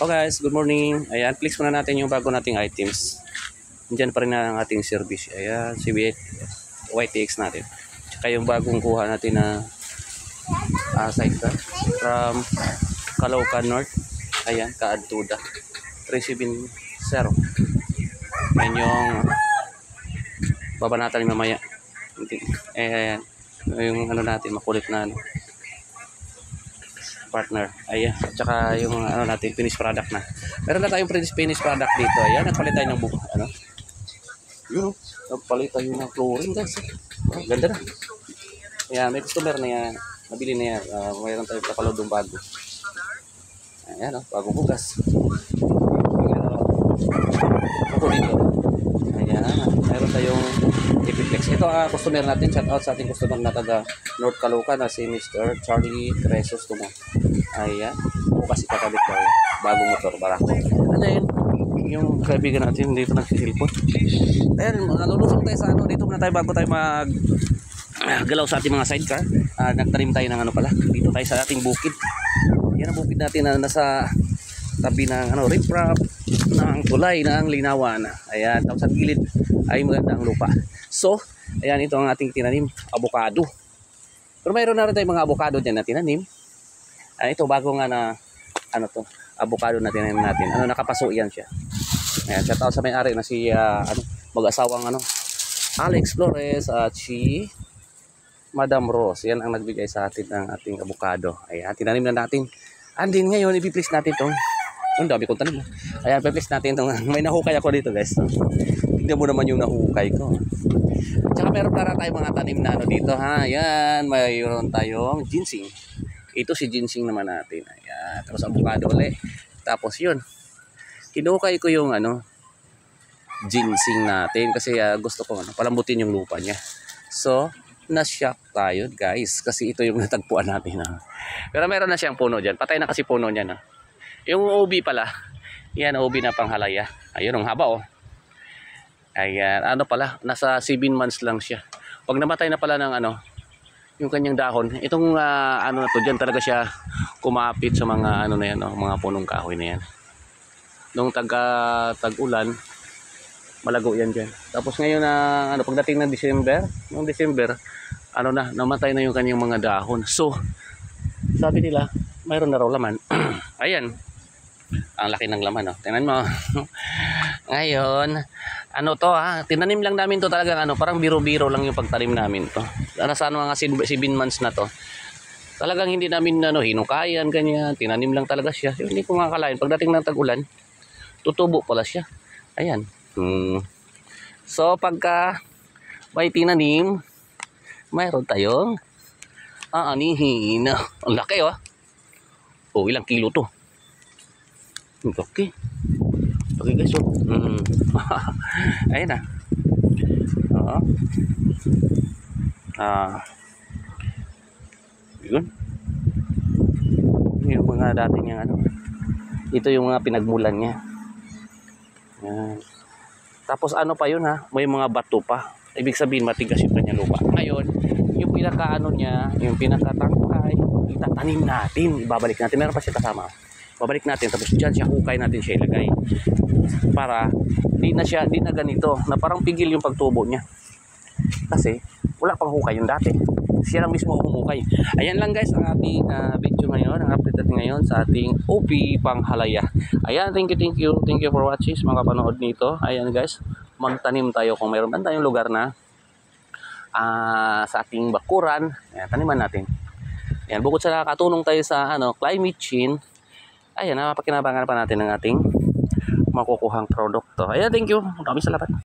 So guys, good morning. Ayan, flex muna natin yung bago nating items. Diyan pa rin ang ating service. Ayan, CB8 YTX natin. Tsaka yung bagong kuha natin na sidecar from Caloocan North. Ayan, Kaadtuda 370. Ayan yung babanatan mamaya. Ayan, yung ano natin, makulit na ano, partner. Ayan, at saka yung ano natin, finished product na. Meron na tayong finished product dito. Ayan, nagpalit tayo ng buko. Ano? Yun, nagpalit tayo ng flooring guys. Oh, ganda na. Ayan, may customer na yan. Nabili na yan. Mayroon tayong kapalodong bago. Ayan, oh, bagong bugas. Buko dito. Ayan, mayroon tayong Epiplex. Ito customer natin. Shout out sa ating customer na taga North Caloocan na si Mr. Charlie Cresos Tumo. Ayan. Bukas ikakabit daw yan. Bagong motor, barako. Ano yun? Yung kaibigan natin dito nagsisilpot. Ayan, nalulusok tayo sa ano. Dito muna tayo bago tayo galaw sa ating mga sidecar. Nagtanim tayo ng ano pala. Dito tayo sa ating bukid. Yan ang bukid natin na nasa tabi ng ano, riprap, ng tulay, ng linawan. Ayan, tapos sa gilid ay maganda ang lupa. So, ayan, ito ang ating tinanim, avocado. Pero mayroon na rin tayong mga avocado dyan na tinanim. Ito, bago nga na, ano to, avocado na tinanim natin. Ano, nakapaso yan siya. Ayan, shout out sa may-ari na si, mag-asawang, Alex Flores at si Madam Rose. Yan ang nagbigay sa atin ng ating avocado. Ayan, tinanim na natin. And then ngayon, i-place natin itong, ang dami kong tanim. Ayan, i-place natin itong, may nahukay ako dito guys. Tignan mo naman yung nahukay ko. Tsaka meron para tayong mga tanim na ano dito ha. Ayan, mayroon tayong ginseng. Ito si ginseng naman natin. Ayan, tapos avocado ulit. Tapos yun, kinukay ko yung ginseng natin kasi gusto ko palambutin yung lupa niya. So, na-shock tayo guys kasi ito yung natagpuan natin. Pero meron na siyang puno dyan. Patay na kasi puno niya na. Yung OB pala. Yan, OB na panghalaya. Ayun, ang haba oh. Ayan, ano pala, nasa 7 months lang siya. Pag namatay na pala ng yung kanyang dahon, itong ano na to, dyan talaga siya kumapit sa mga ano na yan, mga punong kahoy na yan. Nung tag-ulan, malago yan dyan. Tapos ngayon na pagdating ng December, namatay na yung kanyang mga dahon. So, sabi nila, mayroon na raw laman. Ayan. Ang laki ng laman, tingnan mo. Ngayon, tinanim lang namin to talagang parang biro-biro lang yung pagtanim namin to. Nasa mga 7 months na to. Talagang hindi namin hinukayan ganyan, tinanim lang talaga siya. Hindi ko makakalain pagdating ng tag-ulan, tutubo pala siya. Ayan. So pagka may tinanim, mayroon tayong aanihin. Ang laki oh. Ilang kilo to? Okay. Okay guys, ayun na. Yun. Yung mga dati niyang ito yung mga pinagmulan niya. Yan. Tapos pa yun may mga bato pa. Ibig sabihin matigas yung kanya lupa. Ngayon, yung niya, yung pinakatangkay, itatanim natin, ibabalik natin. Meron pa siya kasama. Babalik natin, tapos dyan siya hukay natin siya ilagay para di na ganito na parang pigil yung pagtubo niya kasi wala pang hukay yung dati, siya lang mismo humukay. Ayan lang guys ang ating video ngayon, ang update natin ngayon sa ating OP panghalaya. Ayan, thank you for watching mga kapanood nito. Ayan guys, magtanim tayo kung mayroon man tayong lugar na sa ating bakuran. Ayan, taniman natin. Ayan, bukod sa nakakatulong tayo sa climate change, ayan, napakinabangan pa natin ng ating makukuhang produkto. Ayan, thank you. Maraming salamat.